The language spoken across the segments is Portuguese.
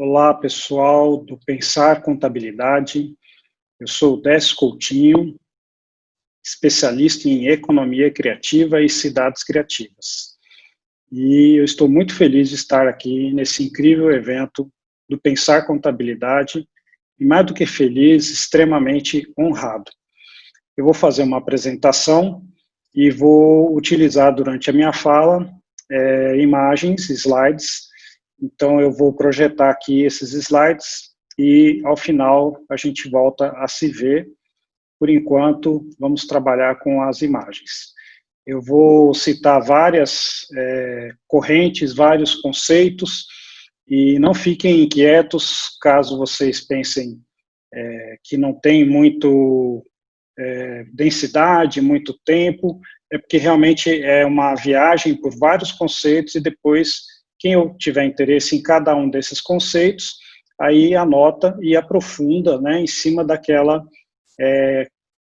Olá, pessoal do Pensar Contabilidade. Eu sou o Décio Coutinho, especialista em economia criativa e cidades criativas. E eu estou muito feliz de estar aqui nesse incrível evento do Pensar Contabilidade, e mais do que feliz, extremamente honrado. Eu vou fazer uma apresentação e vou utilizar durante a minha fala imagens, slides. Então, eu vou projetar aqui esses slides e, ao final, a gente volta a se ver. Por enquanto, vamos trabalhar com as imagens. Eu vou citar várias correntes, vários conceitos, e não fiquem inquietos caso vocês pensem que não tem muito densidade, muito tempo, é porque realmente é uma viagem por vários conceitos e depois, quem eu tiver interesse em cada um desses conceitos, aí anota e aprofunda, né, em cima daquela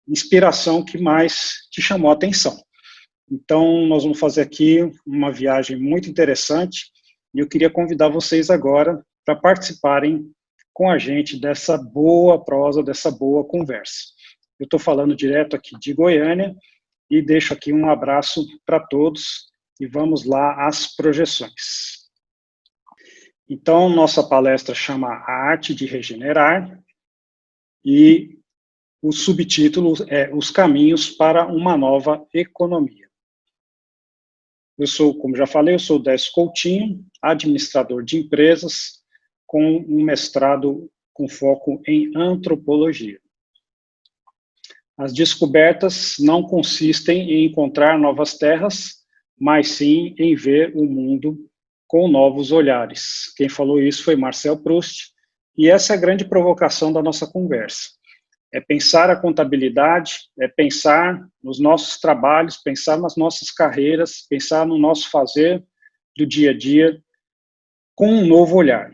inspiração que mais te chamou a atenção. Então, nós vamos fazer aqui uma viagem muito interessante e eu queria convidar vocês agora para participarem com a gente dessa boa prosa, dessa boa conversa. Eu estou falando direto aqui de Goiânia e deixo aqui um abraço para todos e vamos lá às projeções. Então, nossa palestra chama A Arte de Regenerar e o subtítulo é Os Caminhos para uma Nova Economia. Eu sou, como já falei, eu sou Décio Coutinho, administrador de empresas, com um mestrado com foco em antropologia. As descobertas não consistem em encontrar novas terras, mas sim em ver o mundo com novos olhares. Quem falou isso foi Marcel Proust, e essa é a grande provocação da nossa conversa. É pensar a contabilidade, é pensar nos nossos trabalhos, pensar nas nossas carreiras, pensar no nosso fazer do dia a dia com um novo olhar.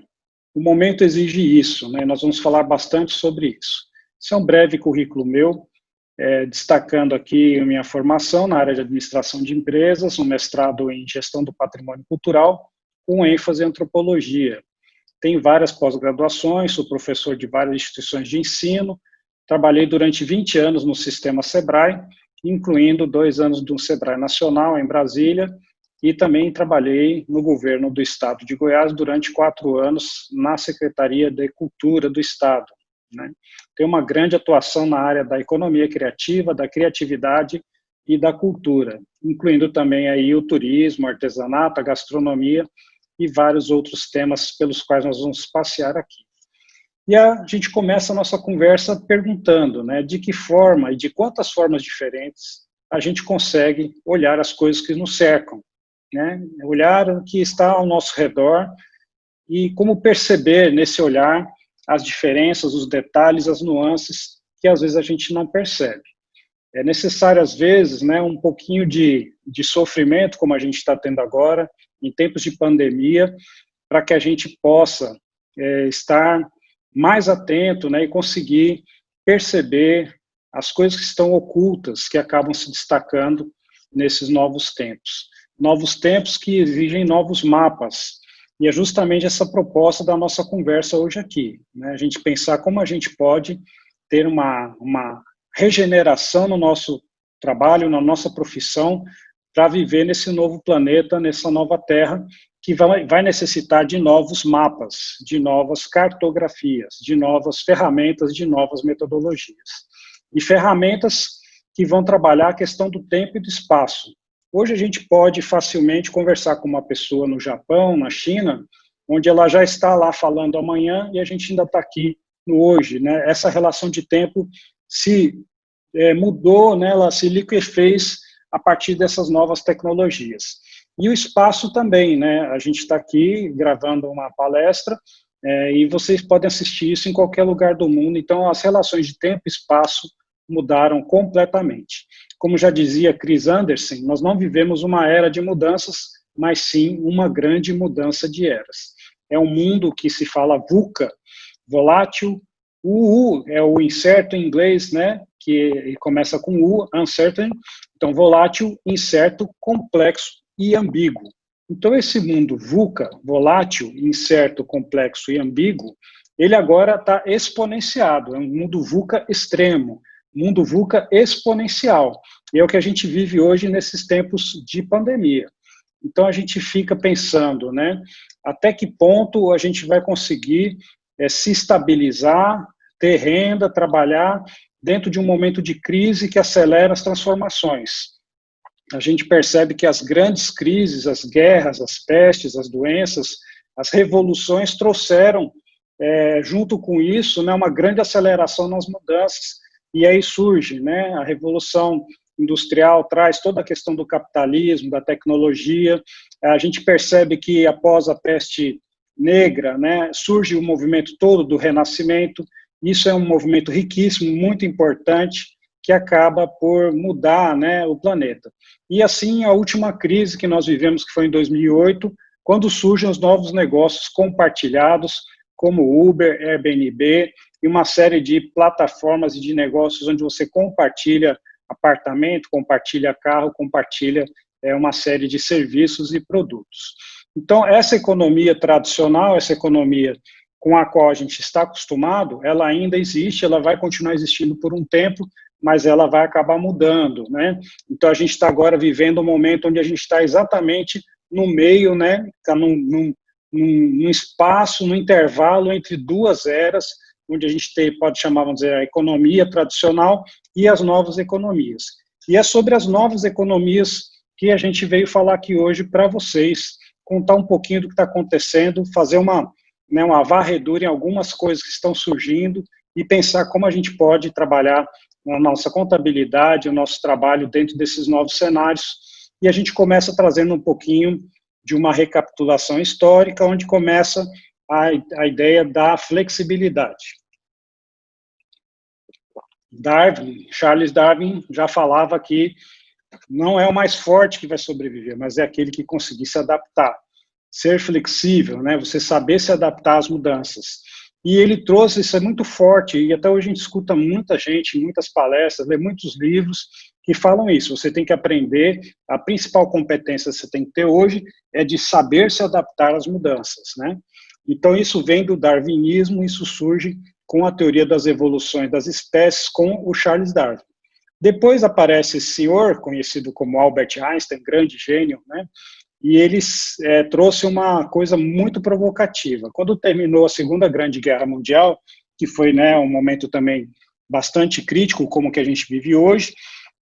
O momento exige isso, né? Nós vamos falar bastante sobre isso. Esse é um breve currículo meu, destacando aqui a minha formação na área de administração de empresas, um mestrado em gestão do patrimônio cultural, com ênfase em antropologia. Tenho várias pós-graduações, sou professor de várias instituições de ensino, trabalhei durante 20 anos no sistema Sebrae, incluindo 2 anos do Sebrae Nacional, em Brasília, e também trabalhei no governo do estado de Goiás durante 4 anos na Secretaria de Cultura do estado. Né? Tem uma grande atuação na área da economia criativa, da criatividade e da cultura, incluindo também aí o turismo, o artesanato, a gastronomia e vários outros temas pelos quais nós vamos passear aqui. E a gente começa a nossa conversa perguntando, né, de que forma e de quantas formas diferentes a gente consegue olhar as coisas que nos cercam, né, olhar o que está ao nosso redor e como perceber nesse olhar as diferenças, os detalhes, as nuances que às vezes a gente não percebe. É necessário, às vezes, né, um pouquinho de sofrimento, como a gente está tendo agora, em tempos de pandemia, para que a gente possa estar mais atento, né, e conseguir perceber as coisas que estão ocultas, que acabam se destacando nesses novos tempos. Novos tempos que exigem novos mapas. E é justamente essa proposta da nossa conversa hoje aqui, né? A gente pensar como a gente pode ter uma regeneração no nosso trabalho, na nossa profissão, para viver nesse novo planeta, nessa nova Terra, que vai necessitar de novos mapas, de novas cartografias, de novas ferramentas, de novas metodologias. E ferramentas que vão trabalhar a questão do tempo e do espaço. Hoje a gente pode facilmente conversar com uma pessoa no Japão, na China, onde ela já está lá falando amanhã e a gente ainda está aqui no hoje, né? Essa relação de tempo se mudou, né? Ela se liquefez a partir dessas novas tecnologias. E o espaço também, né? A gente está aqui gravando uma palestra e vocês podem assistir isso em qualquer lugar do mundo. Então, as relações de tempo e espaço mudaram completamente. Como já dizia Chris Anderson, nós não vivemos uma era de mudanças, mas sim uma grande mudança de eras. É um mundo que se fala VUCA, volátil, o U é o incerto em inglês, né, que começa com U, uncertain, então volátil, incerto, complexo e ambíguo. Então, esse mundo VUCA, volátil, incerto, complexo e ambíguo, ele agora está exponenciado, é um mundo VUCA extremo, mundo VUCA exponencial, e é o que a gente vive hoje nesses tempos de pandemia. Então, a gente fica pensando, né, até que ponto a gente vai conseguir se estabilizar, ter renda, trabalhar dentro de um momento de crise que acelera as transformações. A gente percebe que as grandes crises, as guerras, as pestes, as doenças, as revoluções trouxeram, junto com isso, né, uma grande aceleração nas mudanças, e aí surge, né, a Revolução Industrial, traz toda a questão do capitalismo, da tecnologia. A gente percebe que após a peste negra, né, surge o movimento todo do Renascimento. Isso é um movimento riquíssimo, muito importante, que acaba por mudar, né, o planeta. E assim, a última crise que nós vivemos, que foi em 2008, quando surgem os novos negócios compartilhados, como Uber, Airbnb, e uma série de plataformas e de negócios onde você compartilha apartamento, compartilha carro, compartilha uma série de serviços e produtos. Então, essa economia tradicional, essa economia com a qual a gente está acostumado, ela ainda existe, ela vai continuar existindo por um tempo, mas ela vai acabar mudando, né? Então, a gente está agora vivendo um momento onde a gente está exatamente no meio, né? Está num espaço, num intervalo entre duas eras, onde a gente pode chamar, vamos dizer, a economia tradicional e as novas economias. E é sobre as novas economias que a gente veio falar aqui hoje para vocês, contar um pouquinho do que está acontecendo, fazer uma varredura em algumas coisas que estão surgindo e pensar como a gente pode trabalhar a nossa contabilidade, o nosso trabalho dentro desses novos cenários. E a gente começa trazendo um pouquinho de uma recapitulação histórica, onde começa a ideia da flexibilidade. Charles Darwin já falava que não é o mais forte que vai sobreviver, mas é aquele que conseguir se adaptar, ser flexível, né? Você saber se adaptar às mudanças. E ele trouxe, isso é muito forte, e até hoje a gente escuta muita gente, muitas palestras, lê muitos livros que falam isso. Você tem que aprender, a principal competência que você tem que ter hoje é de saber se adaptar às mudanças, né? Então isso vem do darwinismo, isso surge com a teoria das evoluções das espécies, com o Charles Darwin. Depois aparece esse senhor, conhecido como Albert Einstein, grande gênio, né? E ele trouxe uma coisa muito provocativa. Quando terminou a Segunda Grande Guerra Mundial, que foi, né, um momento também bastante crítico, como que a gente vive hoje,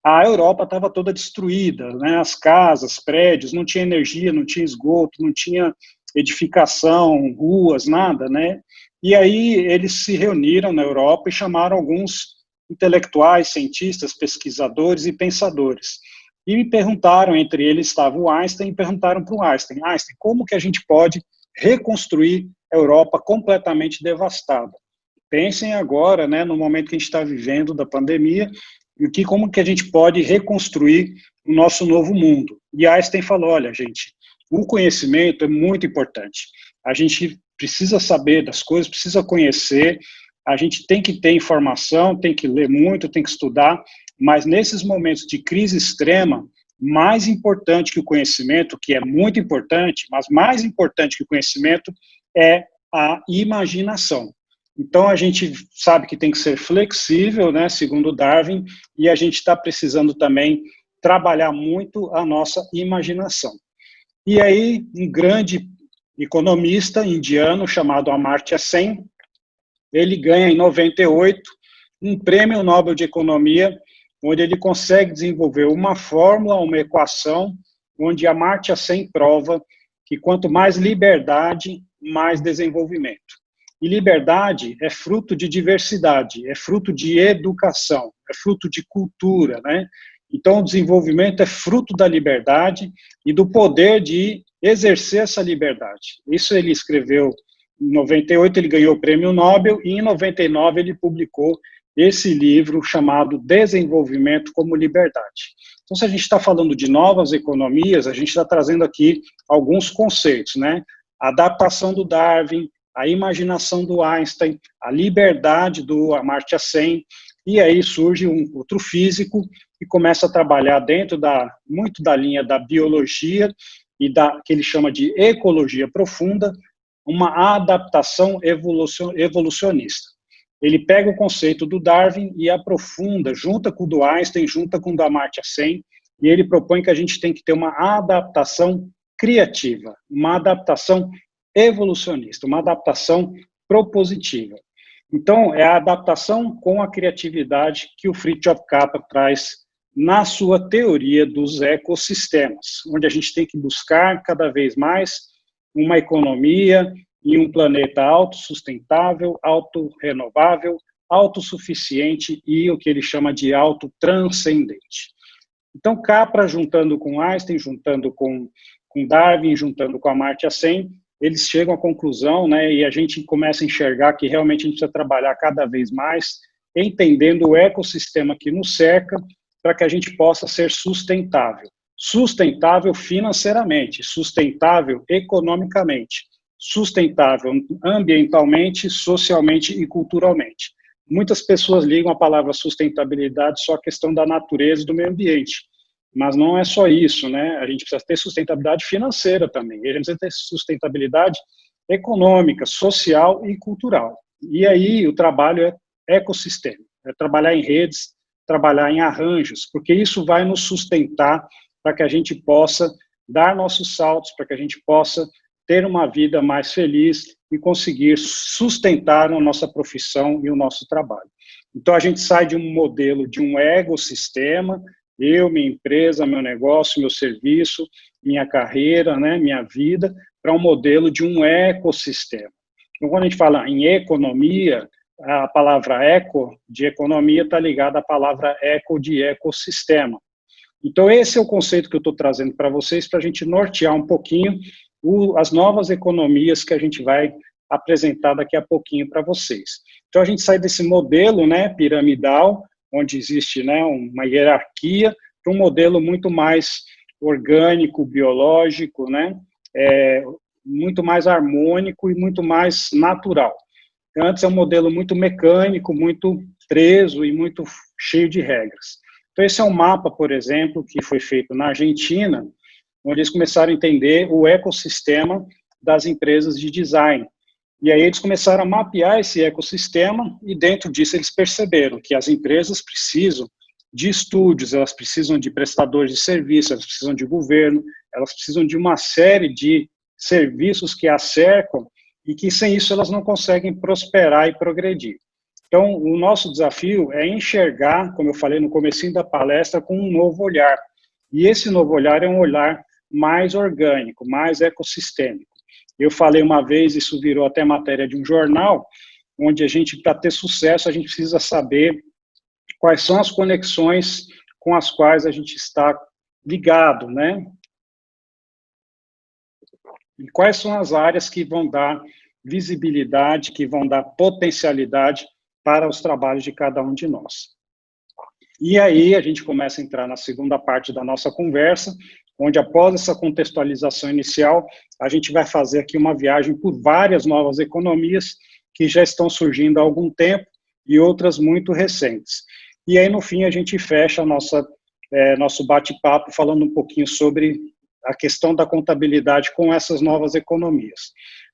a Europa estava toda destruída, né, as casas, prédios, não tinha energia, não tinha esgoto, não tinha edificação, ruas, nada, né? E aí eles se reuniram na Europa e chamaram alguns intelectuais, cientistas, pesquisadores e pensadores. E me perguntaram, entre eles estava o Einstein, e perguntaram para o Einstein, como que a gente pode reconstruir a Europa completamente devastada? Pensem agora, né, no momento que a gente está vivendo da pandemia, e como que a gente pode reconstruir o nosso novo mundo. E Einstein falou, olha, gente, o conhecimento é muito importante. A gente precisa saber das coisas, precisa conhecer, a gente tem que ter informação, tem que ler muito, tem que estudar, mas nesses momentos de crise extrema, mais importante que o conhecimento, que é muito importante, mas mais importante que o conhecimento é a imaginação. Então, a gente sabe que tem que ser flexível, né, segundo Darwin, e a gente está precisando também trabalhar muito a nossa imaginação. E aí, um grande economista indiano chamado Amartya Sen, ele ganha em 98 um prêmio Nobel de Economia, onde ele consegue desenvolver uma fórmula, uma equação, onde Amartya Sen prova que quanto mais liberdade, mais desenvolvimento. E liberdade é fruto de diversidade, é fruto de educação, é fruto de cultura, né? Então, o desenvolvimento é fruto da liberdade e do poder de exercer essa liberdade. Isso ele escreveu em 98, ele ganhou o prêmio Nobel, e em 99 ele publicou esse livro chamado Desenvolvimento como Liberdade. Então, se a gente está falando de novas economias, a gente está trazendo aqui alguns conceitos, né? A adaptação do Darwin, a imaginação do Einstein, a liberdade do Amartya Sen, e aí surge um outro físico que começa a trabalhar dentro muito da linha da biologia, que ele chama de ecologia profunda, uma adaptação evolucionista. Ele pega o conceito do Darwin e aprofunda, junta com o do Einstein, junta com o da Amartya Sen, e ele propõe que a gente tem que ter uma adaptação criativa, uma adaptação evolucionista, uma adaptação propositiva. Então, é a adaptação com a criatividade que o Fritjof Capra traz na sua teoria dos ecossistemas, onde a gente tem que buscar cada vez mais uma economia em um planeta autossustentável, autorrenovável, autossuficiente e o que ele chama de autotranscendente. Então, Capra, juntando com Einstein, juntando com Darwin, juntando com Amartya Sen, eles chegam à conclusão, né, e a gente começa a enxergar que realmente a gente precisa trabalhar cada vez mais, entendendo o ecossistema que nos cerca, para que a gente possa ser sustentável. Sustentável financeiramente, sustentável economicamente, sustentável ambientalmente, socialmente e culturalmente. Muitas pessoas ligam a palavra sustentabilidade só à questão da natureza e do meio ambiente, mas não é só isso, né? A gente precisa ter sustentabilidade financeira também, e a gente precisa ter sustentabilidade econômica, social e cultural. E aí o trabalho é ecossistema, é trabalhar em redes, trabalhar em arranjos, porque isso vai nos sustentar para que a gente possa dar nossos saltos, para que a gente possa ter uma vida mais feliz e conseguir sustentar a nossa profissão e o nosso trabalho. Então, a gente sai de um modelo de um ecossistema, eu, minha empresa, meu negócio, meu serviço, minha carreira, né, minha vida, para um modelo de um ecossistema. Então, quando a gente fala em economia, a palavra eco, de economia, está ligada à palavra eco, de ecossistema. Então, esse é o conceito que eu estou trazendo para vocês, para a gente nortear um pouquinho as novas economias que a gente vai apresentar daqui a pouquinho para vocês. Então, a gente sai desse modelo, né, piramidal, onde existe, né, uma hierarquia, para um modelo muito mais orgânico, biológico, né, muito mais harmônico e muito mais natural. Antes é um modelo muito mecânico, muito preso e muito cheio de regras. Então, esse é um mapa, por exemplo, que foi feito na Argentina, onde eles começaram a entender o ecossistema das empresas de design. E aí eles começaram a mapear esse ecossistema e dentro disso eles perceberam que as empresas precisam de estúdios, elas precisam de prestadores de serviço, elas precisam de governo, elas precisam de uma série de serviços que as cercam e que sem isso elas não conseguem prosperar e progredir. Então, o nosso desafio é enxergar, como eu falei no comecinho da palestra, com um novo olhar. E esse novo olhar é um olhar mais orgânico, mais ecossistêmico. Eu falei uma vez, isso virou até matéria de um jornal, onde a gente, para ter sucesso, a gente precisa saber quais são as conexões com as quais a gente está ligado, né? E quais são as áreas que vão dar visibilidade, que vão dar potencialidade para os trabalhos de cada um de nós. E aí a gente começa a entrar na segunda parte da nossa conversa, onde após essa contextualização inicial, a gente vai fazer aqui uma viagem por várias novas economias que já estão surgindo há algum tempo e outras muito recentes. E aí, no fim, a gente fecha nosso bate-papo falando um pouquinho sobre a questão da contabilidade com essas novas economias.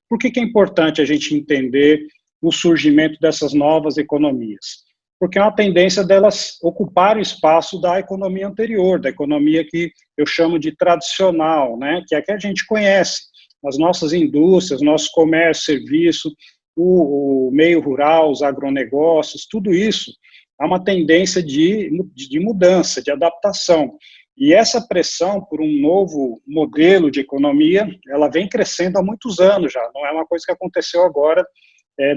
Por que é importante a gente entender o surgimento dessas novas economias? Porque é uma tendência delas ocuparem o espaço da economia anterior, da economia que eu chamo de tradicional, né, que é a que a gente conhece, as nossas indústrias, nosso comércio, serviço, o meio rural, os agronegócios, tudo isso há uma tendência de mudança, de adaptação. E essa pressão por um novo modelo de economia, ela vem crescendo há muitos anos já, não é uma coisa que aconteceu agora,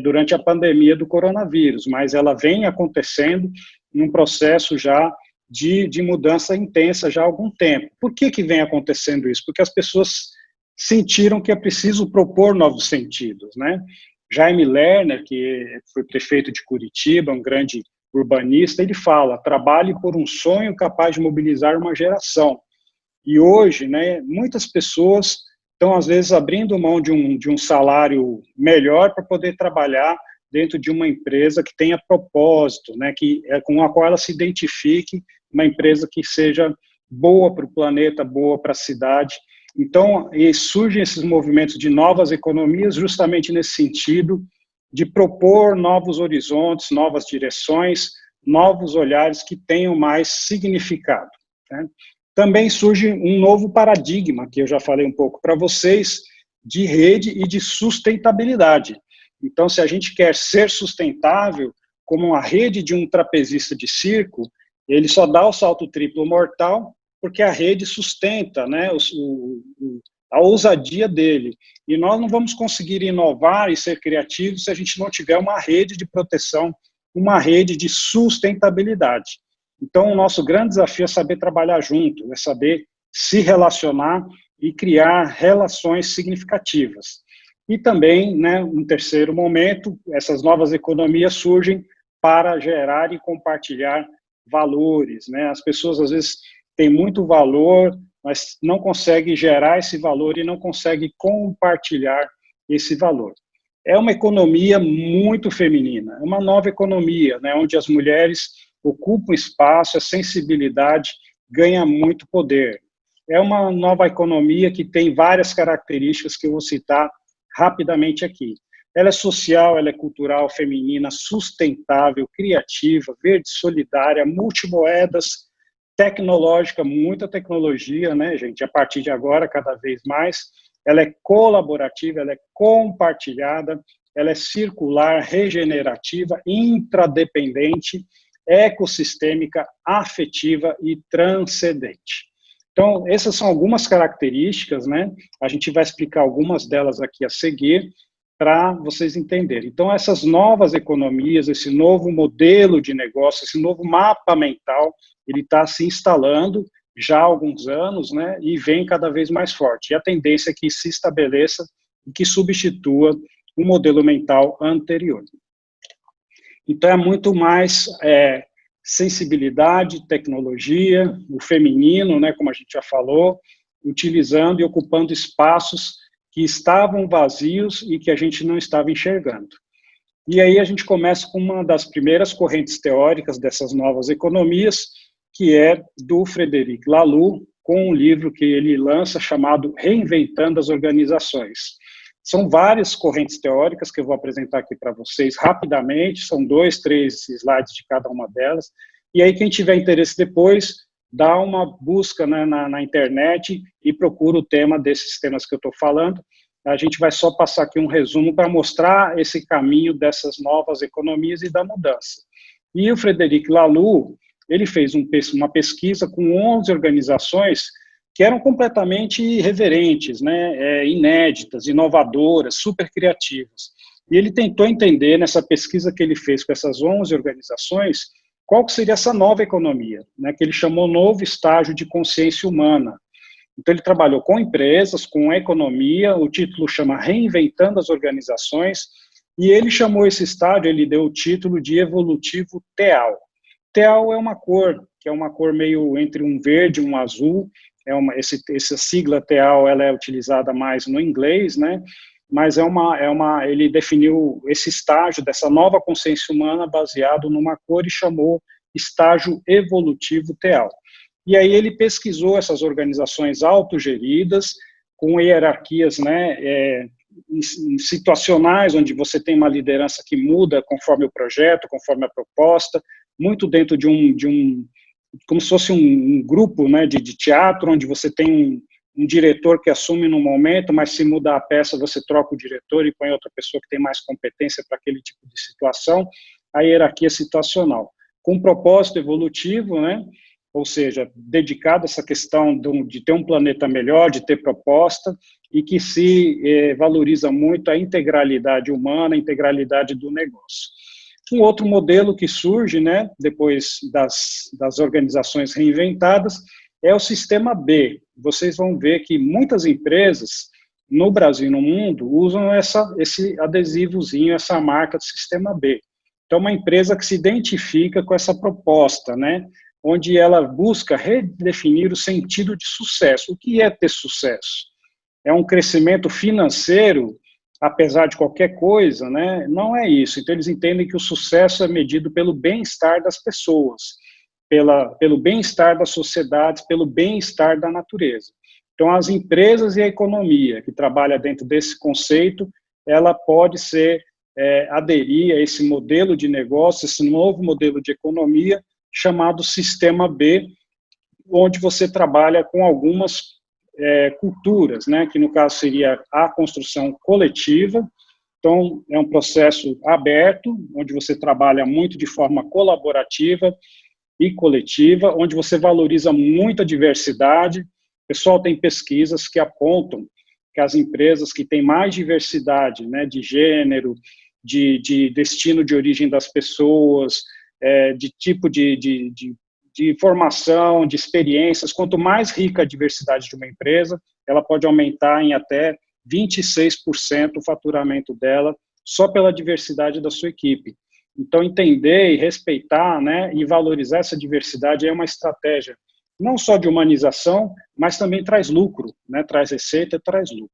durante a pandemia do coronavírus, mas ela vem acontecendo num processo já de mudança intensa já há algum tempo. Por que vem acontecendo isso? Porque as pessoas sentiram que é preciso propor novos sentidos, né? Jaime Lerner, que foi prefeito de Curitiba, um grande urbanista, ele fala: trabalhe por um sonho capaz de mobilizar uma geração. E hoje, né, muitas pessoas estão, às vezes, abrindo mão de um salário melhor para poder trabalhar dentro de uma empresa que tenha propósito, né, com a qual ela se identifique, uma empresa que seja boa para o planeta, boa para a cidade. Então, surgem esses movimentos de novas economias justamente nesse sentido de propor novos horizontes, novas direções, novos olhares que tenham mais significado, né? Também surge um novo paradigma, que eu já falei um pouco para vocês, de rede e de sustentabilidade. Então, se a gente quer ser sustentável, como a rede de um trapezista de circo, ele só dá o salto triplo mortal porque a rede sustenta, né, a ousadia dele. E nós não vamos conseguir inovar e ser criativos se a gente não tiver uma rede de proteção, uma rede de sustentabilidade. Então, o nosso grande desafio é saber trabalhar junto, é saber se relacionar e criar relações significativas. E também, né, um terceiro momento, essas novas economias surgem para gerar e compartilhar valores, né? As pessoas, às vezes, têm muito valor, mas não conseguem gerar esse valor e não conseguem compartilhar esse valor. É uma economia muito feminina, é uma nova economia, né, onde as mulheres ocupam espaço, a sensibilidade ganha muito poder. É uma nova economia que tem várias características que eu vou citar rapidamente aqui. Ela é social, ela é cultural, feminina, sustentável, criativa, verde, solidária, multimoedas, tecnológica, muita tecnologia, né, gente, a partir de agora, cada vez mais. Ela é colaborativa, ela é compartilhada, ela é circular, regenerativa, intradependente, ecossistêmica, afetiva e transcendente. Então, essas são algumas características, né? A gente vai explicar algumas delas aqui a seguir, para vocês entenderem. Então, essas novas economias, esse novo modelo de negócio, esse novo mapa mental, ele está se instalando já há alguns anos, né, e vem cada vez mais forte. E a tendência é que se estabeleça e que substitua o modelo mental anterior. Então, é muito mais sensibilidade, tecnologia, o feminino, né, como a gente já falou, utilizando e ocupando espaços que estavam vazios e que a gente não estava enxergando. E aí a gente começa com uma das primeiras correntes teóricas dessas novas economias, que é do Frederic Laloux, com um livro que ele lança chamado Reinventando as Organizações. São várias correntes teóricas que eu vou apresentar aqui para vocês rapidamente, são 2, 3 slides de cada uma delas, e aí quem tiver interesse depois, dá uma busca, né, na internet e procura o tema desses temas que eu estou falando. A gente vai só passar aqui um resumo para mostrar esse caminho dessas novas economias e da mudança. E o Frederic Laloux, ele fez uma pesquisa com 11 organizações que eram completamente irreverentes, né, inéditas, inovadoras, super criativas. E ele tentou entender, nessa pesquisa que ele fez com essas 11 organizações, qual que seria essa nova economia, né, que ele chamou novo estágio de consciência humana. Então, ele trabalhou com empresas, com economia, o título chama Reinventando as Organizações, e ele chamou esse estágio, ele deu o título de evolutivo teal. Teal é uma cor, que é uma cor meio entre um verde e um azul, essa sigla teal ela é utilizada mais no inglês, né? Mas ele definiu esse estágio dessa nova consciência humana baseado numa cor e chamou estágio evolutivo teal. E aí ele pesquisou essas organizações autogeridas, com hierarquias, né, situacionais, onde você tem uma liderança que muda conforme o projeto, conforme a proposta, muito dentro de um como se fosse um grupo, né, de teatro, onde você tem um diretor que assume no momento, mas se muda a peça, você troca o diretor e põe outra pessoa que tem mais competência para aquele tipo de situação, a hierarquia situacional. Com propósito evolutivo, né, ou seja, dedicado a essa questão de ter um planeta melhor, de ter proposta, e que se valoriza muito a integralidade humana, a integralidade do negócio. Um outro modelo que surge, né, depois das organizações reinventadas, é o sistema B. Vocês vão ver que muitas empresas, no Brasil e no mundo, usam esse adesivozinho, essa marca do sistema B. Então, uma empresa que se identifica com essa proposta, né, onde ela busca redefinir o sentido de sucesso. O que é ter sucesso? É um crescimento financeiro, apesar de qualquer coisa, né? Não é isso. Então, eles entendem que o sucesso é medido pelo bem-estar das pessoas, pelo bem-estar das sociedades, pelo bem-estar da natureza. Então, as empresas e a economia que trabalha dentro desse conceito, ela pode ser, aderir a esse modelo de negócio, esse novo modelo de economia, chamado Sistema B, onde você trabalha com algumas culturas, né, que no caso seria a construção coletiva. Então, é um processo aberto, onde você trabalha muito de forma colaborativa e coletiva, onde você valoriza muito a diversidade. O pessoal tem pesquisas que apontam que as empresas que têm mais diversidade, né, de gênero, de destino de origem das pessoas, de tipo de formação, de experiências, quanto mais rica a diversidade de uma empresa, ela pode aumentar em até 26% o faturamento dela, só pela diversidade da sua equipe. Então, entender e respeitar, né, e valorizar essa diversidade é uma estratégia não só de humanização, mas também traz lucro, né, traz receita, traz lucro.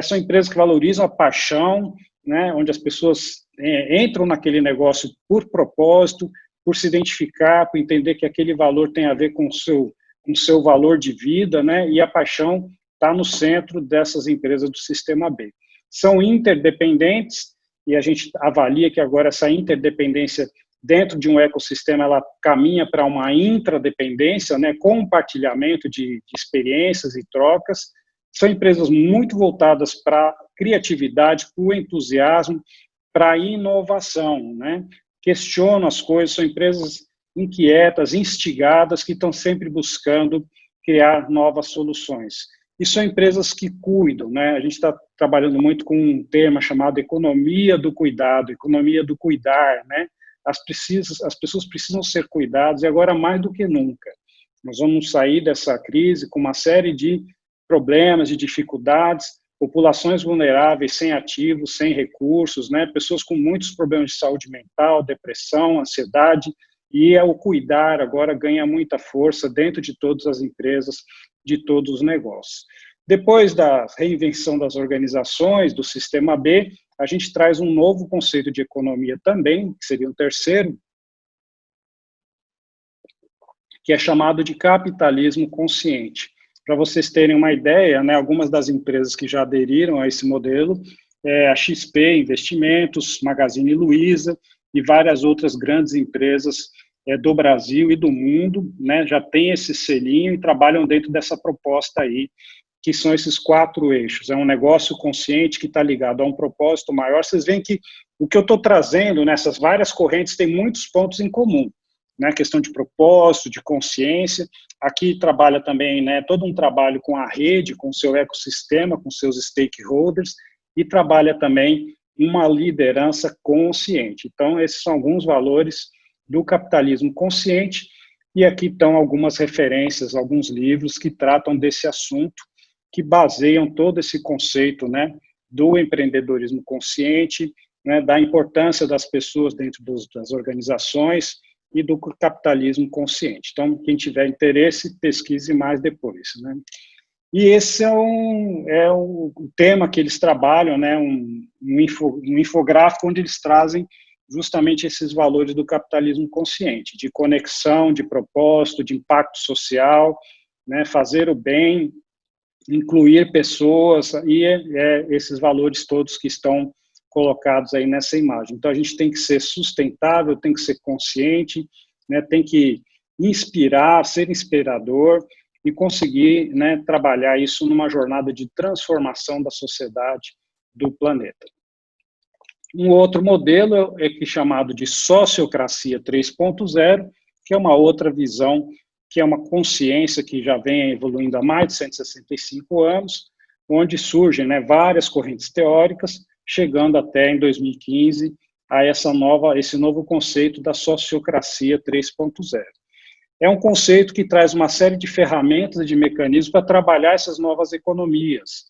São empresas que valorizam a paixão, né, onde as pessoas entram naquele negócio por propósito, por se identificar, por entender que aquele valor tem a ver com o seu valor de vida, né, e a paixão está no centro dessas empresas do Sistema B. São interdependentes, e a gente avalia que agora essa interdependência dentro de um ecossistema, ela caminha para uma intradependência, né, compartilhamento de experiências e trocas. São empresas muito voltadas para a criatividade, para o entusiasmo, para a inovação, né? Questionam as coisas, são empresas inquietas, instigadas, que estão sempre buscando criar novas soluções. E são empresas que cuidam, né? A gente está trabalhando muito com um tema chamado economia do cuidado, economia do cuidar, né? As pessoas precisam ser cuidadas, e agora mais do que nunca. Nós vamos sair dessa crise com uma série de problemas, de dificuldades, populações vulneráveis, sem ativos, sem recursos, né? Pessoas com muitos problemas de saúde mental, depressão, ansiedade, e o cuidar agora ganha muita força dentro de todas as empresas, de todos os negócios. Depois da reinvenção das organizações, do Sistema B, a gente traz um novo conceito de economia também, que seria um terceiro, que é chamado de capitalismo consciente. Para vocês terem uma ideia, né, algumas das empresas que já aderiram a esse modelo, a XP Investimentos, Magazine Luiza e várias outras grandes empresas do Brasil e do mundo, né, já tem esse selinho e trabalham dentro dessa proposta aí, que são esses 4 eixos. É um negócio consciente que está ligado a um propósito maior. Vocês veem que o que eu estou trazendo nessas várias correntes tem muitos pontos em comum, né? Questão de propósito, de consciência. Aqui trabalha também, né, todo um trabalho com a rede, com o seu ecossistema, com seus stakeholders, e trabalha também uma liderança consciente. Então, esses são alguns valores do capitalismo consciente, e aqui estão algumas referências, alguns livros que tratam desse assunto, que baseiam todo esse conceito, né, do empreendedorismo consciente, né, da importância das pessoas dentro das organizações e do capitalismo consciente. Então, quem tiver interesse, pesquise mais depois, né. E esse é o tema que eles trabalham, né, um infográfico onde eles trazem justamente esses valores do capitalismo consciente, de conexão, de propósito, de impacto social, né, fazer o bem, incluir pessoas, e esses valores todos que estão colocados aí nessa imagem. Então, a gente tem que ser sustentável, tem que ser consciente, né, tem que inspirar, ser inspirador e conseguir, né, trabalhar isso numa jornada de transformação da sociedade, do planeta. Um outro modelo é chamado de sociocracia 3.0, que é uma outra visão, que é uma consciência que já vem evoluindo há mais de 165 anos, onde surgem, né, várias correntes teóricas, chegando até em 2015 a esse novo conceito da sociocracia 3.0. É um conceito que traz uma série de ferramentas e de mecanismos para trabalhar essas novas economias.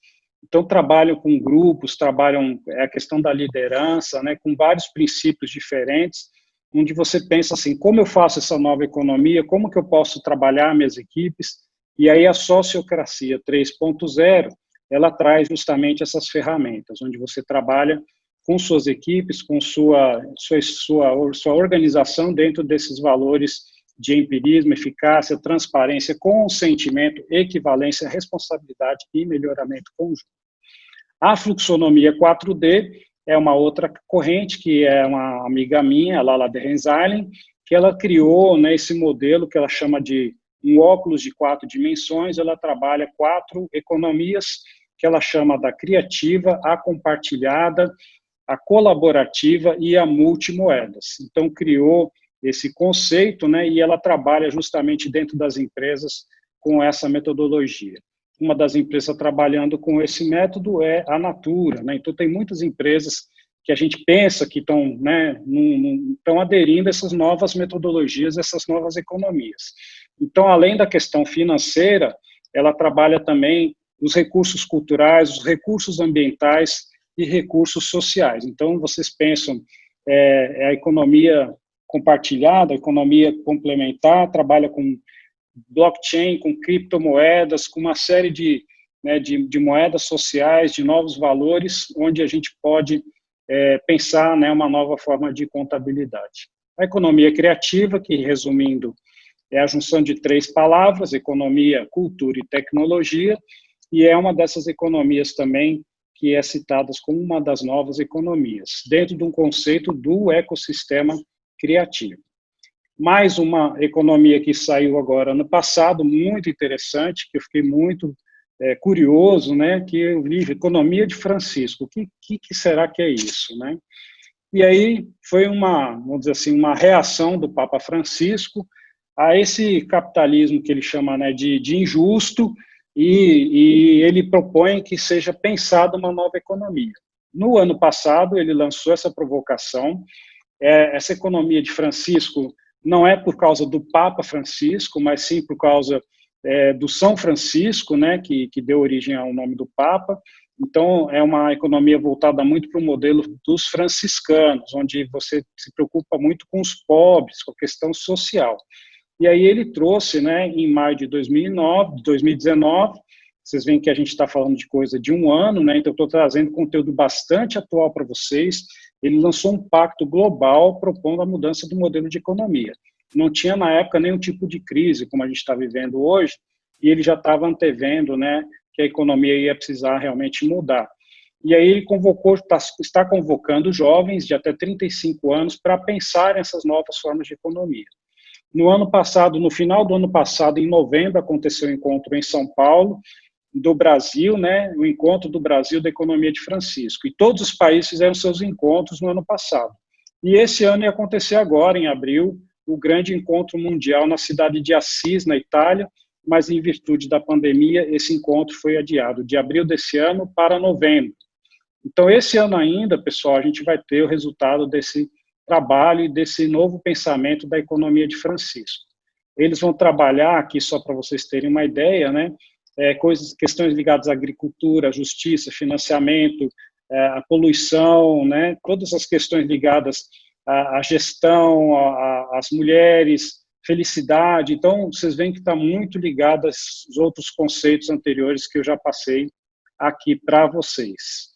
Então, trabalham com grupos, trabalham a questão da liderança, né, com vários princípios diferentes, onde você pensa assim, como eu faço essa nova economia, como que eu posso trabalhar minhas equipes, e aí a sociocracia 3.0, ela traz justamente essas ferramentas, onde você trabalha com suas equipes, com sua organização dentro desses valores de empirismo, eficácia, transparência, consentimento, equivalência, responsabilidade e melhoramento conjunto. A fluxonomia 4D é uma outra corrente, que é uma amiga minha, a Lala Derrenzalen, que ela criou, né, esse modelo que ela chama de um óculos de 4 dimensões. Ela trabalha 4 economias, que ela chama da criativa, a compartilhada, a colaborativa e a multimoedas. Então, criou esse conceito, né, e ela trabalha justamente dentro das empresas com essa metodologia. Uma das empresas trabalhando com esse método é a Natura, né? Então, tem muitas empresas que a gente pensa que estão, né, estão aderindo a essas novas metodologias, essas novas economias. Então, além da questão financeira, ela trabalha também os recursos culturais, os recursos ambientais e recursos sociais. Então, vocês pensam, a economia compartilhada, a economia complementar, trabalha com blockchain, com criptomoedas, com uma série de moedas sociais, de novos valores, onde a gente pode pensar, né, uma nova forma de contabilidade. A economia criativa, que, resumindo, é a junção de 3 palavras: economia, cultura e tecnologia, e é uma dessas economias também que é citada como uma das novas economias, dentro de um conceito do ecossistema criativo. Mais uma economia que saiu agora no passado, muito interessante, que eu fiquei muito curioso, né, que eu li Economia de Francisco. O que será que é isso, né? E aí foi vamos dizer assim, uma reação do Papa Francisco a esse capitalismo que ele chama, né, de injusto, e ele propõe que seja pensada uma nova economia. No ano passado, ele lançou essa provocação. Essa economia de Francisco não é por causa do Papa Francisco, mas sim por causa do São Francisco, né, que deu origem ao nome do Papa. Então, é uma economia voltada muito para o modelo dos franciscanos, onde você se preocupa muito com os pobres, com a questão social. E aí ele trouxe, né, em maio de 2019, vocês veem que a gente está falando de coisa de um ano, né, então estou trazendo conteúdo bastante atual para vocês. Ele lançou um pacto global propondo a mudança do modelo de economia. Não tinha, na época, nenhum tipo de crise, como a gente está vivendo hoje, e ele já estava antevendo, né, que a economia ia precisar realmente mudar. E aí ele está convocando jovens de até 35 anos para pensar nessas novas formas de economia. No ano passado, no final do ano passado, em novembro, aconteceu um encontro em São Paulo, do Brasil, né, o encontro do Brasil da economia de Francisco. E todos os países fizeram seus encontros no ano passado. E esse ano ia acontecer agora, em abril, o grande encontro mundial na cidade de Assis, na Itália, mas em virtude da pandemia, esse encontro foi adiado de abril desse ano para novembro. Então, esse ano ainda, pessoal, a gente vai ter o resultado desse trabalho e desse novo pensamento da economia de Francisco. Eles vão trabalhar aqui, só para vocês terem uma ideia, né, questões ligadas à agricultura, à justiça, financiamento, à poluição, né, todas as questões ligadas à gestão, às mulheres, felicidade. Então, vocês veem que está muito ligado aos outros conceitos anteriores que eu já passei aqui para vocês.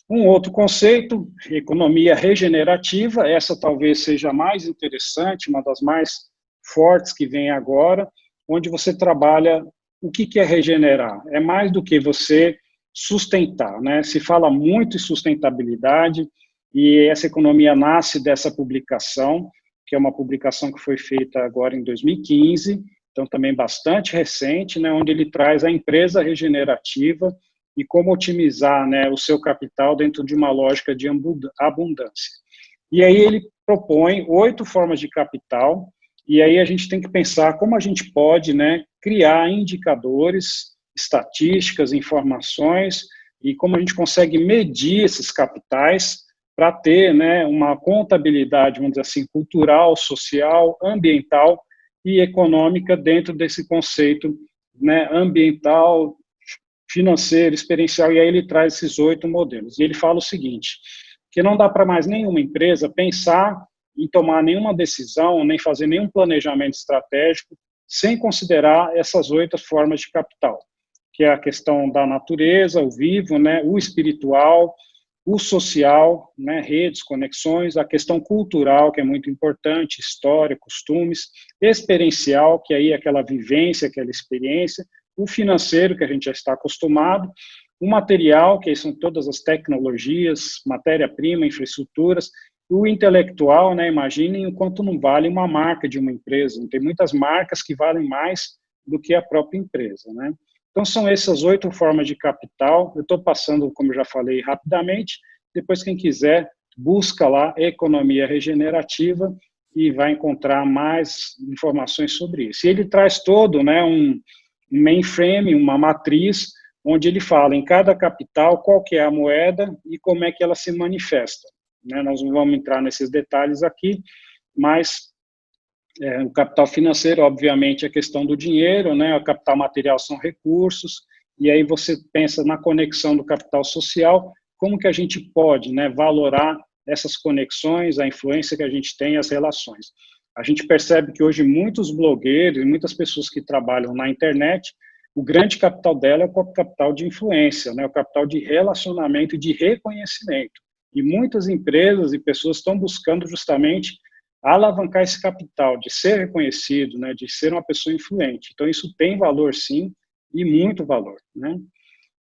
Um outro conceito, economia regenerativa, essa talvez seja a mais interessante, uma das mais fortes que vem agora, onde você trabalha o que é regenerar. É mais do que você sustentar, né? Se fala muito em sustentabilidade, e essa economia nasce dessa publicação, que é uma publicação que foi feita agora em 2015, então também bastante recente, né, onde ele traz a empresa regenerativa e como otimizar, né, o seu capital dentro de uma lógica de abundância. E aí ele propõe 8 formas de capital, e aí a gente tem que pensar como a gente pode, né, criar indicadores, estatísticas, informações, e como a gente consegue medir esses capitais para ter, né, uma contabilidade, vamos dizer assim, cultural, social, ambiental e econômica dentro desse conceito, né, ambiental, financeiro, experiencial, e aí ele traz esses 8 modelos. E ele fala o seguinte, que não dá para mais nenhuma empresa pensar em tomar nenhuma decisão, nem fazer nenhum planejamento estratégico, sem considerar essas 8 formas de capital, que é a questão da natureza, o vivo, né, o espiritual, o social, né, redes, conexões, a questão cultural, que é muito importante, história, costumes, experiencial, que aí é aquela vivência, aquela experiência, o financeiro, que a gente já está acostumado, o material, que aí são todas as tecnologias, matéria-prima, infraestruturas, o intelectual, né, imaginem o quanto não vale uma marca de uma empresa, tem muitas marcas que valem mais do que a própria empresa, né. Então, são essas 8 formas de capital. Eu estou passando, como eu já falei, rapidamente. Depois, quem quiser, busca lá economia regenerativa e vai encontrar mais informações sobre isso. E ele traz todo, né, um mainframe, uma matriz, onde ele fala em cada capital qual que é a moeda e como é que ela se manifesta, né. Nós não vamos entrar nesses detalhes aqui, mas o capital financeiro, obviamente, é a questão do dinheiro, né? O capital material são recursos, e aí você pensa na conexão do capital social, como que a gente pode, né, valorar essas conexões, a influência que a gente tem, as relações. A gente percebe que hoje muitos blogueiros, muitas pessoas que trabalham na internet, o grande capital dela é o capital de influência, né? O capital de relacionamento e de reconhecimento. E muitas empresas e pessoas estão buscando justamente alavancar esse capital, de ser reconhecido, né, de ser uma pessoa influente. Então, isso tem valor, sim, e muito valor, né?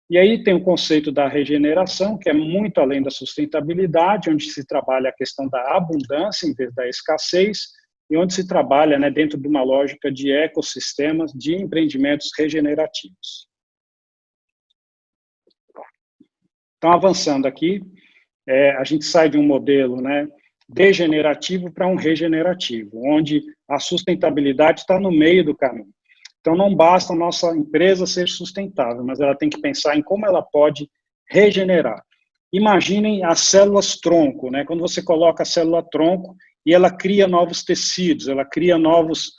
E aí tem o conceito da regeneração, que é muito além da sustentabilidade, onde se trabalha a questão da abundância em vez da escassez, e onde se trabalha, né, dentro de uma lógica de ecossistemas de empreendimentos regenerativos. Então, avançando aqui, a gente sai de um modelo, né, degenerativo para um regenerativo, onde a sustentabilidade está no meio do caminho. Então, não basta a nossa empresa ser sustentável, mas ela tem que pensar em como ela pode regenerar. Imaginem as células tronco, né? Quando você coloca a célula tronco e ela cria novos tecidos, ela cria novas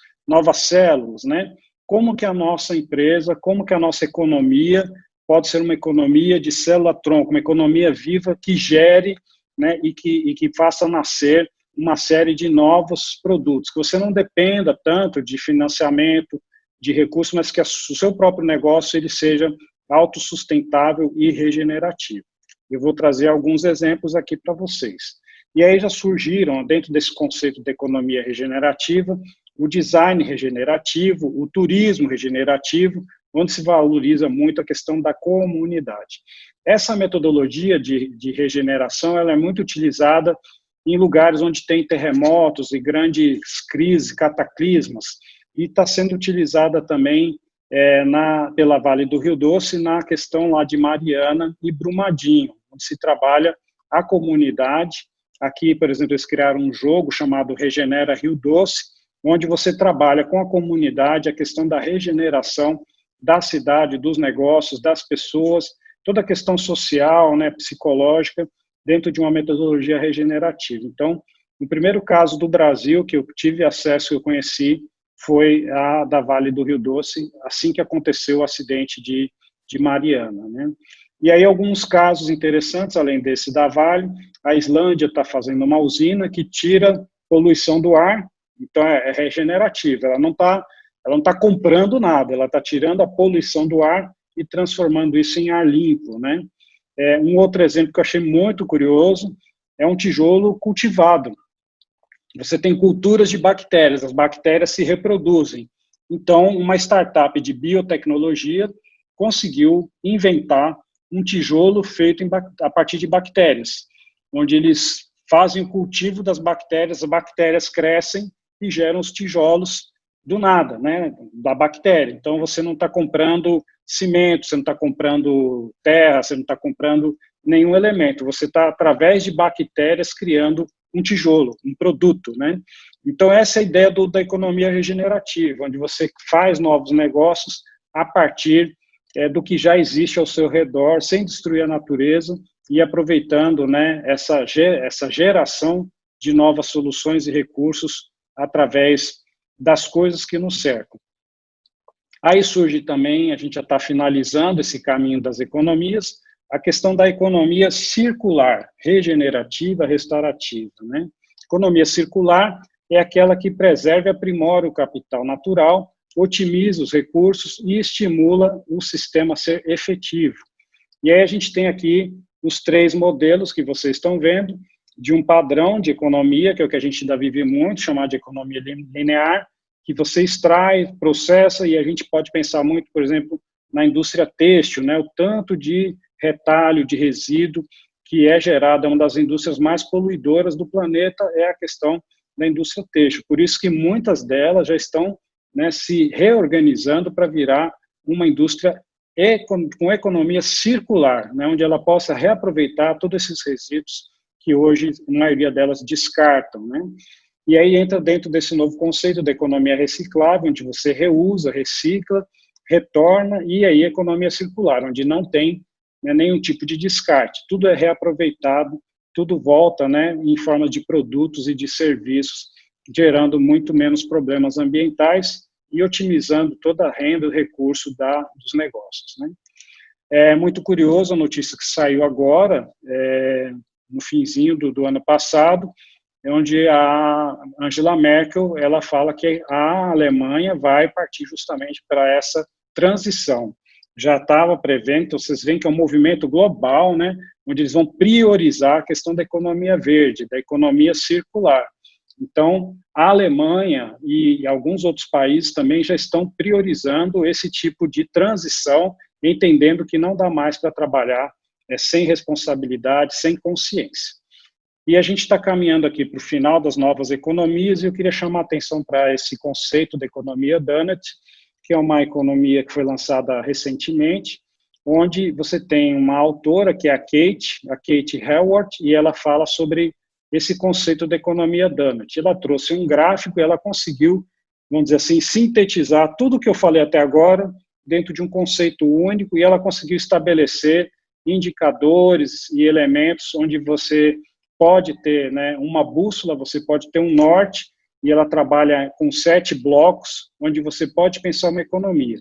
células, né? Como que a nossa empresa, como que a nossa economia pode ser uma economia de célula tronco, uma economia viva que gere, né, e que faça nascer uma série de novos produtos, que você não dependa tanto de financiamento, de recursos, mas que o seu próprio negócio ele seja autossustentável e regenerativo. Eu vou trazer alguns exemplos aqui para vocês. E aí já surgiram, dentro desse conceito de economia regenerativa, o design regenerativo, o turismo regenerativo, onde se valoriza muito a questão da comunidade. Essa metodologia de regeneração ela é muito utilizada em lugares onde tem terremotos e grandes crises, cataclismas, e está sendo utilizada também pela Vale do Rio Doce, na questão lá de Mariana e Brumadinho, onde se trabalha a comunidade. Aqui, por exemplo, eles criaram um jogo chamado Regenera Rio Doce, onde você trabalha com a comunidade a questão da regeneração da cidade, dos negócios, das pessoas, toda a questão social, né, psicológica, dentro de uma metodologia regenerativa. Então, o primeiro caso do Brasil que eu tive acesso, que eu conheci, foi a da Vale do Rio Doce, assim que aconteceu o acidente de Mariana, né? E aí alguns casos interessantes, além desse da Vale, a Islândia está fazendo uma usina que tira poluição do ar, então é regenerativa, ela não está comprando nada, ela está tirando a poluição do ar e transformando isso em ar limpo, né? Um outro exemplo que eu achei muito curioso é um tijolo cultivado. Você tem culturas de bactérias, as bactérias se reproduzem. Então, uma startup de biotecnologia conseguiu inventar um tijolo feito a partir de bactérias, onde eles fazem o cultivo das bactérias, as bactérias crescem e geram os tijolos do nada, né, da bactéria. Então, você não está comprando cimento, você não está comprando terra, você não está comprando nenhum elemento, você está, através de bactérias, criando um tijolo, um produto, né? Então, essa é a ideia da economia regenerativa, onde você faz novos negócios a partir do que já existe ao seu redor, sem destruir a natureza e aproveitando, né, essa geração de novas soluções e recursos através das coisas que nos cercam. Aí surge também, a gente já está finalizando esse caminho das economias, a questão da economia circular, regenerativa, restaurativa, né? Economia circular é aquela que preserva e aprimora o capital natural, otimiza os recursos e estimula o sistema a ser efetivo. E aí a gente tem aqui os 3 modelos que vocês estão vendo, de um padrão de economia, que é o que a gente ainda vive muito, chamado de economia linear, que você extrai, processa, e a gente pode pensar muito, por exemplo, na indústria têxtil, né, o tanto de retalho, de resíduo que é gerado, é uma das indústrias mais poluidoras do planeta, é a questão da indústria têxtil. Por isso que muitas delas já estão, né, se reorganizando para virar uma indústria com economia circular, né, onde ela possa reaproveitar todos esses resíduos que hoje a maioria delas descartam, né? E aí entra dentro desse novo conceito da economia reciclável, onde você reusa, recicla, retorna, e aí economia circular, onde não tem, né, nenhum tipo de descarte, tudo é reaproveitado, tudo volta, né, em forma de produtos e de serviços, gerando muito menos problemas ambientais e otimizando toda a renda e recurso dos negócios, né? É muito curioso a notícia que saiu agora, no finzinho do ano passado, onde a Angela Merkel, ela fala que a Alemanha vai partir justamente para essa transição. Já estava prevendo, então vocês veem que é um movimento global, né, onde eles vão priorizar a questão da economia verde, da economia circular. Então, a Alemanha e alguns outros países também já estão priorizando esse tipo de transição, entendendo que não dá mais para trabalhar sem responsabilidade, sem consciência. E a gente está caminhando aqui para o final das novas economias, e eu queria chamar a atenção para esse conceito da economia Donut, que é uma economia que foi lançada recentemente, onde você tem uma autora, que é a Kate Raworth, e ela fala sobre esse conceito da economia Donut. Ela trouxe um gráfico e ela conseguiu, vamos dizer assim, sintetizar tudo o que eu falei até agora dentro de um conceito único, e ela conseguiu estabelecer indicadores e elementos onde você pode ter, né, uma bússola, você pode ter um norte, e ela trabalha com 7 blocos, onde você pode pensar uma economia.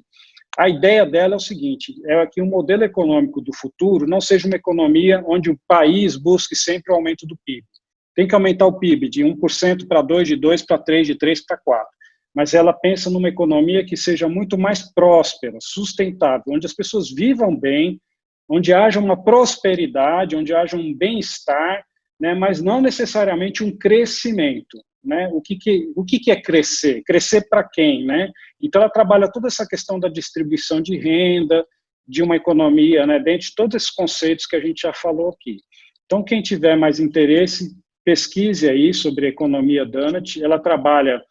A ideia dela é o seguinte, é que o modelo econômico do futuro não seja uma economia onde o país busque sempre o aumento do PIB. Tem que aumentar o PIB de 1% para 2%, de 2% para 3%, de 3% para 4%. Mas ela pensa numa economia que seja muito mais próspera, sustentável, onde as pessoas vivam bem, onde haja uma prosperidade, onde haja um bem-estar, né, mas não necessariamente um crescimento. Né? O que é crescer? Crescer para quem? Né? Então, ela trabalha toda essa questão da distribuição de renda, de uma economia, né, dentro de todos esses conceitos que a gente já falou aqui. Então, quem tiver mais interesse, pesquise aí sobre a economia Donut. Ela trabalha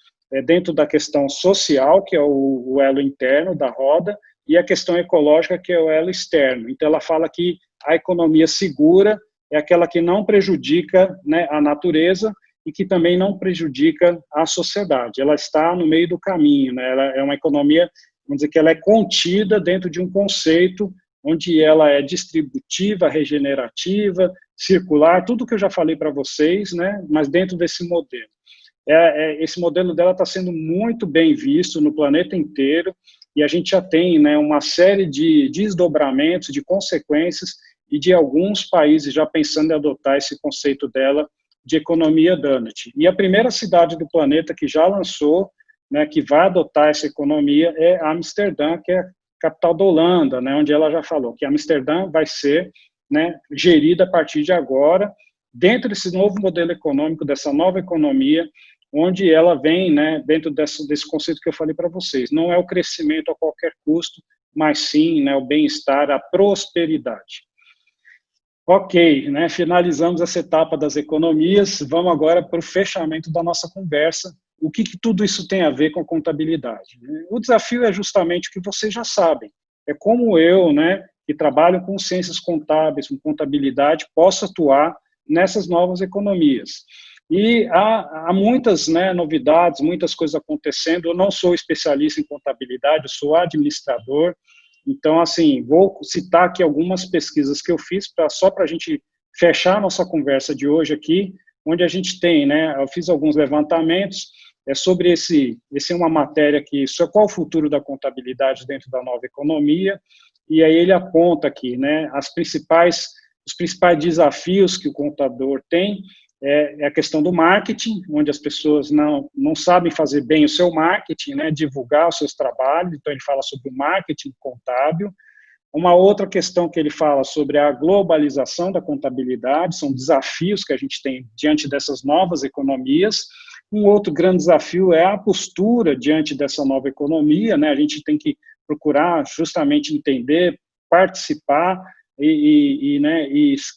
dentro da questão social, que é o elo interno da roda, e a questão ecológica, que é o elo externo. Então, ela fala que a economia segura é aquela que não prejudica, né, a natureza e que também não prejudica a sociedade. Ela está no meio do caminho, né? Ela é uma economia, vamos dizer que ela é contida dentro de um conceito onde ela é distributiva, regenerativa, circular, tudo que eu já falei para vocês, né? Mas dentro desse modelo. Esse modelo dela está sendo muito bem visto no planeta inteiro, e a gente já tem, né, uma série de desdobramentos, de consequências, e de alguns países já pensando em adotar esse conceito dela de economia Donut. E a primeira cidade do planeta que já lançou, né, que vai adotar essa economia é Amsterdã, que é a capital da Holanda, né, onde ela já falou que Amsterdã vai ser, né, gerida a partir de agora, dentro desse novo modelo econômico, dessa nova economia, onde ela vem, né, dentro desse conceito que eu falei para vocês. Não é o crescimento a qualquer custo, mas sim, né, o bem-estar, a prosperidade. Ok, né, finalizamos essa etapa das economias, vamos agora para o fechamento da nossa conversa. O que tudo isso tem a ver com a contabilidade? O desafio é justamente o que vocês já sabem. É como eu, né, que trabalho com ciências contábeis, com contabilidade, posso atuar nessas novas economias. E há muitas, né, novidades, muitas coisas acontecendo. Eu não sou especialista em contabilidade, eu sou administrador. Então, assim, vou citar aqui algumas pesquisas que eu fiz só para a gente fechar a nossa conversa de hoje aqui, onde a gente tem, né, eu fiz alguns levantamentos sobre esse é uma matéria que, qual o futuro da contabilidade dentro da nova economia, e aí ele aponta aqui, né, os principais desafios que o contador tem, é a questão do marketing, onde as pessoas não sabem fazer bem o seu marketing, né, divulgar os seus trabalhos, então ele fala sobre o marketing contábil, Uma outra questão que ele fala sobre a globalização da contabilidade, são desafios que a gente tem diante dessas novas economias. Um outro grande desafio é a postura diante dessa nova economia, né? A gente tem que procurar justamente entender, participar e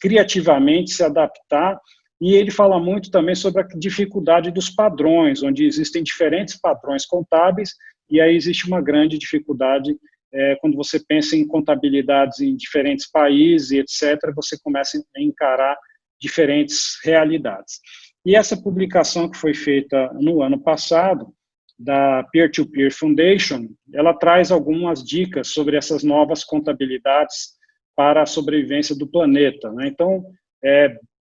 criativamente se adaptar. E ele fala muito também sobre a dificuldade dos padrões, onde existem diferentes padrões contábeis, e aí existe uma grande dificuldade quando você pensa em contabilidades em diferentes países, etc., você começa a encarar diferentes realidades. E essa publicação que foi feita no ano passado, da Peer-to-Peer Foundation, ela traz algumas dicas sobre essas novas contabilidades para a sobrevivência do planeta, né? Então,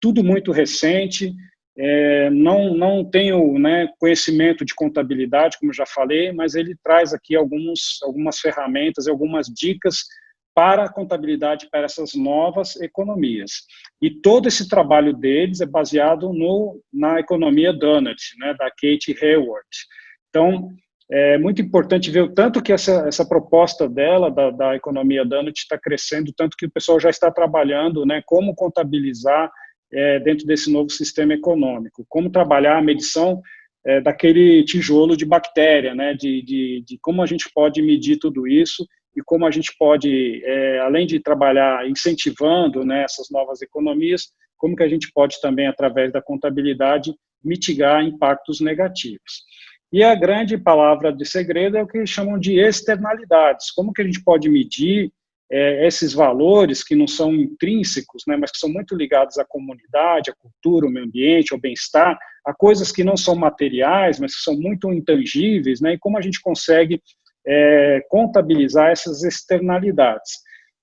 tudo muito recente, não tenho, né, conhecimento de contabilidade, como já falei, mas ele traz aqui algumas ferramentas, algumas dicas para a contabilidade para essas novas economias. E todo esse trabalho deles é baseado na economia Donut, né, da Kate Hayward. Então, é muito importante ver o tanto que essa proposta dela, da economia Donut, está crescendo, tanto que o pessoal já está trabalhando, né, como contabilizar dentro desse novo sistema econômico, como trabalhar a medição daquele tijolo de bactéria, né, de como a gente pode medir tudo isso e como a gente pode, além de trabalhar incentivando, né, essas novas economias, como que a gente pode também, através da contabilidade, mitigar impactos negativos. E a grande palavra de segredo é o que eles chamam de externalidades. Como que a gente pode medir esses valores que não são intrínsecos, né, mas que são muito ligados à comunidade, à cultura, ao meio ambiente, ao bem-estar, a coisas que não são materiais, mas que são muito intangíveis, né, e como a gente consegue contabilizar essas externalidades.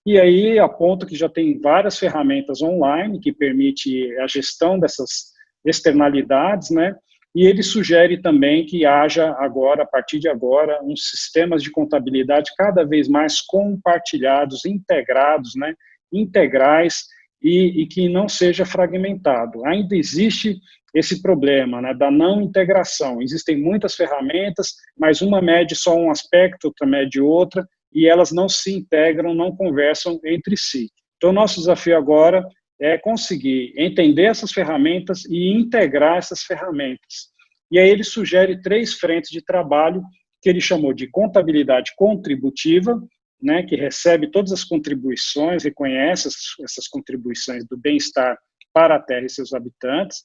E aí aponta que já tem várias ferramentas online que permite a gestão dessas externalidades, né, e ele sugere também que haja agora, a partir de agora, uns sistemas de contabilidade cada vez mais compartilhados, integrados, né, integrais e que não seja fragmentado. Ainda existe esse problema, né, da não integração. Existem muitas ferramentas, mas uma mede só um aspecto, outra mede outra, e elas não se integram, não conversam entre si. Então, nosso desafio agora é conseguir entender essas ferramentas e integrar essas ferramentas. E aí ele sugere 3 frentes de trabalho que ele chamou de contabilidade contributiva, né, que recebe todas as contribuições, reconhece essas contribuições do bem-estar para a Terra e seus habitantes.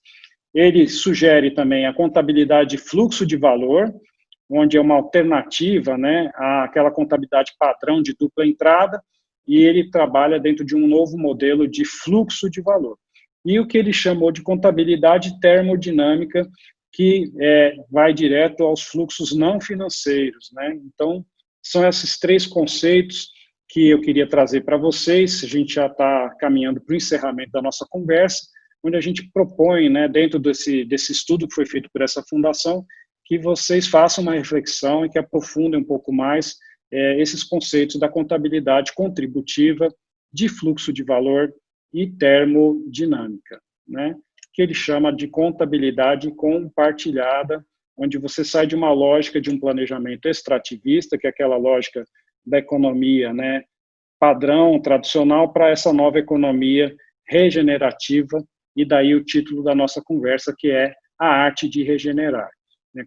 Ele sugere também a contabilidade de fluxo de valor, onde é uma alternativa, né, àquela contabilidade padrão de dupla entrada, e ele trabalha dentro de um novo modelo de fluxo de valor. E o que ele chamou de contabilidade termodinâmica, que vai direto aos fluxos não financeiros, né? Então, são esses 3 conceitos que eu queria trazer para vocês. A gente já está caminhando para o encerramento da nossa conversa, onde a gente propõe, né, dentro desse estudo que foi feito por essa fundação, que vocês façam uma reflexão e que aprofundem um pouco mais esses conceitos da contabilidade contributiva, de fluxo de valor e termodinâmica, né? Que ele chama de contabilidade compartilhada, onde você sai de uma lógica de um planejamento extrativista, que é aquela lógica da economia, né, padrão, tradicional, para essa nova economia regenerativa, e daí o título da nossa conversa, que é a arte de regenerar.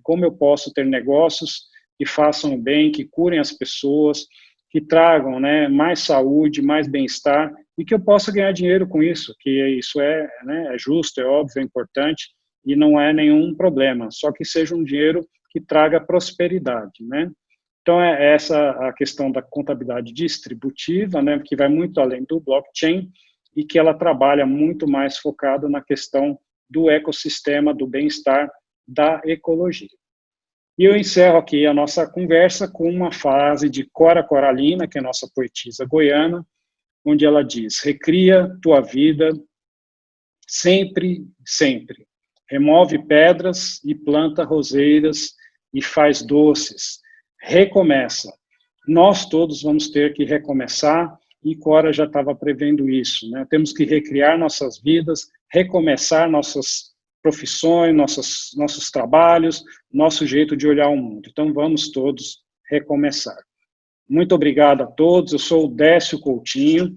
Como eu posso ter negócios que façam bem, que curem as pessoas, que tragam, né, mais saúde, mais bem-estar, e que eu possa ganhar dinheiro com isso, que isso né, é justo, é óbvio, é importante, e não é nenhum problema, só que seja um dinheiro que traga prosperidade, né? Então, é essa a questão da contabilidade distributiva, né, que vai muito além do blockchain, e que ela trabalha muito mais focada na questão do ecossistema, do bem-estar, da ecologia. E eu encerro aqui a nossa conversa com uma frase de Cora Coralina, que é nossa poetisa goiana, onde ela diz: recria tua vida sempre, sempre. Remove pedras e planta roseiras e faz doces. Recomeça. Nós todos vamos ter que recomeçar, e Cora já estava prevendo isso, né? Temos que recriar nossas vidas, recomeçar nossas profissões, nossos trabalhos, nosso jeito de olhar o mundo. Então, vamos todos recomeçar. Muito obrigado a todos. Eu sou o Décio Coutinho.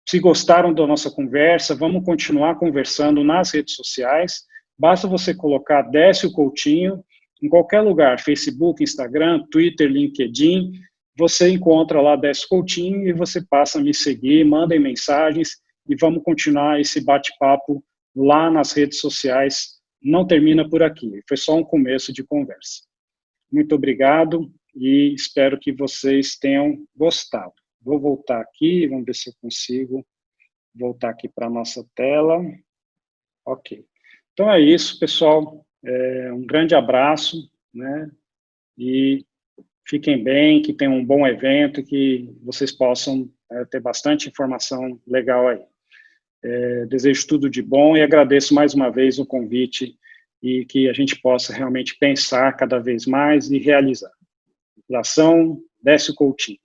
Se gostaram da nossa conversa, vamos continuar conversando nas redes sociais. Basta você colocar Décio Coutinho em qualquer lugar, Facebook, Instagram, Twitter, LinkedIn, você encontra lá Décio Coutinho e você passa a me seguir, mandem mensagens e vamos continuar esse bate-papo lá nas redes sociais. Não termina por aqui, foi só um começo de conversa. Muito obrigado e espero que vocês tenham gostado. Vou voltar aqui, vamos ver se eu consigo voltar aqui para a nossa tela. Ok. Então é isso, pessoal. Um grande abraço, né? E fiquem bem, que tenham um bom evento, que vocês possam ter bastante informação legal aí. Desejo tudo de bom e agradeço mais uma vez o convite e que a gente possa realmente pensar cada vez mais e realizar. Ação, Décio Coutinho.